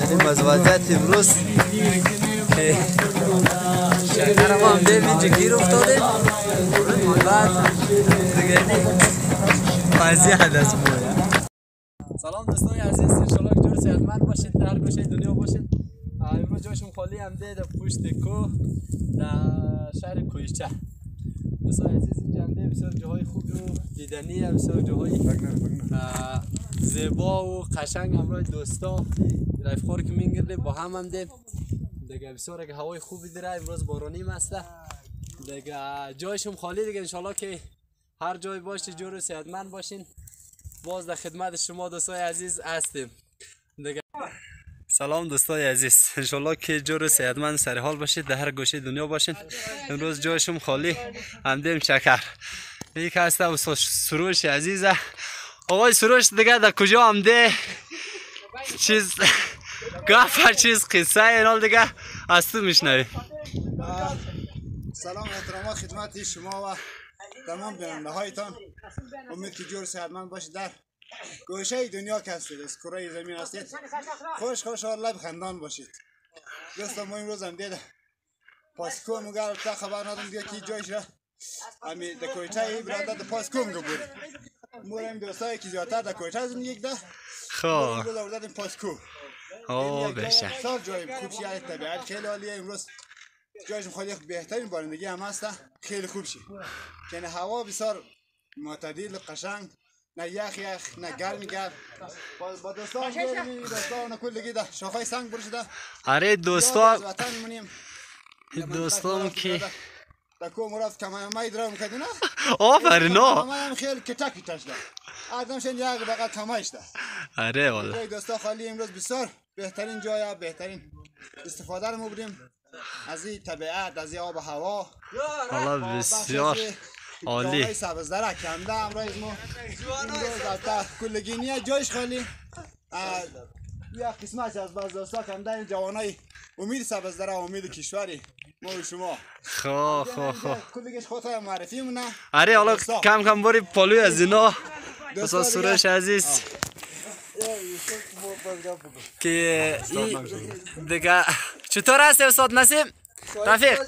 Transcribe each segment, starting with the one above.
یعنی از وضعیت امروز که شکر ما هم دیم اینجا گیر افتادیم بعد دیگه وضعیت از ما. سلام دوستای عزیز، انشالله که جور صحتمند باشید، در هر گوشه دنیا باشید. امروز جایشون خالی هم ده در پشت کوه در شهر کویچه. دوستای عزیز اینجا هم ده بسیار جاهای خوب و دیدنی، بسیار جاهای زیبا و قشنگ همراه دوستا رفیقا که میگرده با هم ده دیگه بسیار هوای خوبی داره. امروز بارانی است دیگه، جایشون خالی دیگه. انشالله که هر جای باشید جور صحتمند باشین. باز در خدمت شما دوستای عزیز هستیم دیگه. سلام دوستای عزیز، انشالله که جور صحتمند سر حال باشید، در هر گوشه دنیا باشین. امروز جایشون خالی همدیم شکر. یک هسته و سروش عزیزه. آقای سروش دیگه در کجا همده چیز گفت چیز قصه اینال دیگه از تو میشنویم. سلام احترامات خدمت شما و تمام بیننده هایتان. امید که جور صحتمند باشید، در گوشه دنیا که هستید، از کره زمین هستید، خوش لب خندان باشید. دوستان ما امروز هم دیده پاسکو مگر تا خبر ندارم دیگه کی جایش را امی در کویچه برادر در پاسکو میگه بود مورم دوستایی که زیادتر در کویچه از یک ده خب امروز آوردیم پاسکو. بشه سال جای خوب شیعه طبیعت خیلی عالیه. امروز جایش خیلی بهترین بارندگی هم هست، خیلی خوب شی. یعنی هوا بسیار معتدل و قشنگ، نه یخ نه گرم. با دوستان گرمی دوستان کلگی ده شاخه سنگ برشده. آره دوستا وطن منیم دوستان که تکو مراد کمای مای درام کردی نه آفرین هم خیلی کتکی تاشده آدم شن یک بقى تماش ده. آره والا جای دوستا خالی امروز بسیار بهترین جای، بهترین استفاده رو بردیم از این طبیعت، از این آب و هوا. والا بسیار عالی. جای سبزدره کنده امروز ما امروز البته کلگینی جایش خالی یک قسمت از بعض دوستا کنده این جوانای امید سبزدره، امید کشوری ما و شما. خب کلگیش خودت معرفی مونه. آره حالا کم باری پالوی از اینا دوستا سروش عزیز که دیگه چطور هستی استاد نسیم؟ رفیق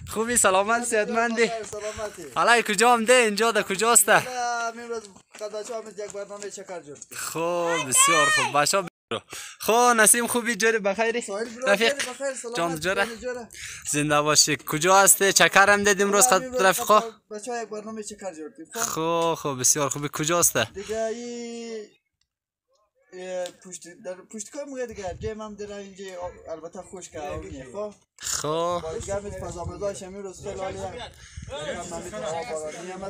خوبی؟ سلامت صحتمندی؟ حالا کجا آمده؟ اینجا در کجاست؟ خب بسیار خوب باشا. خب نسیم خوبی؟ جوری بخیری؟ رفیق جان جوره زنده باشی. کجا هستی؟ چکر هم دیدیم روز خد رفیقا. بچه‌ها یک برنامه چکر جور کردیم. خب بسیار خوبی. کجاست؟ دیگه پشت کار میگه دیگه جیم هم در اینجا البته خوش که آمینه. خب گرمش پزامرداش همین روز خیلی عالیه.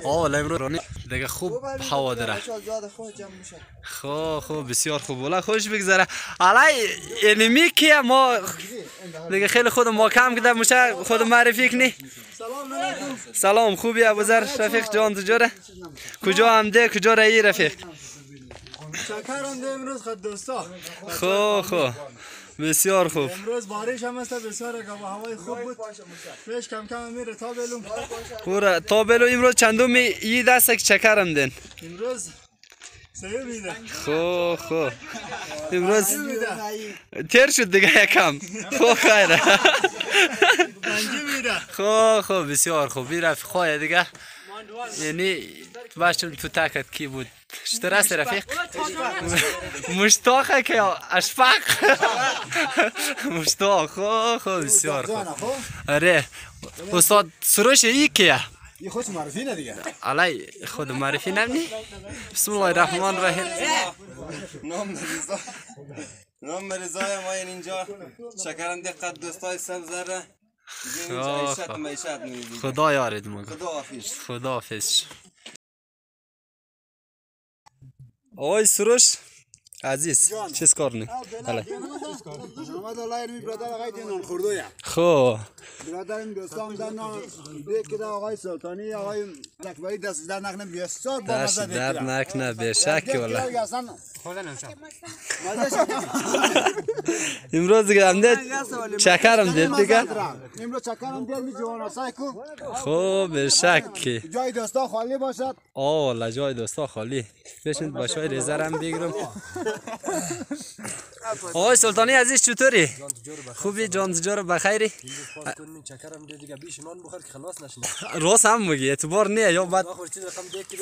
والا امروز دیگه خوب هوا داره. خب بسیار خوب. والا خوش بگذره. حالا اینمی که ما دیگه خیلی خود ما کم کده میشه خود معرفی کنی. سلام خوبی ابوذر رفیق جان تجاره؟ کجا آمده؟ کجا رایی رفیق؟ شکر آمده امروز خود دوستا. خب بسیار خوب. امروز بارش هم است، بسیار هوای خوب بود. پیش کم میره تابلو. پورا تابلو امروز چندم ای دست که چکرم دین؟ امروز سه میده. خب امروز تیر شد دیگه یکم. خب خیره. پنجی میده. خب بسیار خوب. رفیقای دیگه یعنی باشم تو تاکت کی بود؟ چطور است رفیق؟ مشتاقه که اشفاق مشتاق. خب بسیار خوب. آره استاد سروش ای کیه؟ یه خود معرفی نه دیگه. علی خود معرفی نمی؟ بسم الله الرحمن الرحیم. نام رضای ما اینجا شکرم دقت دوستای سبزره. خدا یارد مگه. خدا حافظ. آقای سروش عزیز چیز کار نی؟ محمد الله ارمی برادر آقای دینان خردویا. خب برادر این دوستان در نام دیگه آقای سلطانی آقای زکبایی دست در نکنه بسیار با مزه در نکنه به شک والا. امروز دیگه همده چکرم دید دیگه. امروز چکرم دید می جوان آسای کو. خوب بشک. جای دوستا خالی باشد. والا جای دوستا خالی. بشین باشای ریزرم بگیرم. آقای سلطانی عزیز چطوری؟ خوبی جان تجار بخیری؟ راست هم میگی اعتبار نه یا بعد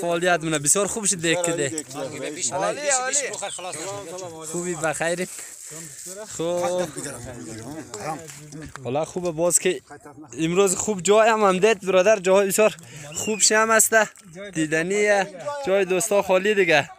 فعالیت منه بسیار خوب شد دیگه کده. خوبی بخیری؟ خوب. حالا خوبه باز که امروز خوب جای هم دید برادر جای بسیار خوب شم است دیدنیه جای دوستا خالی دیگه.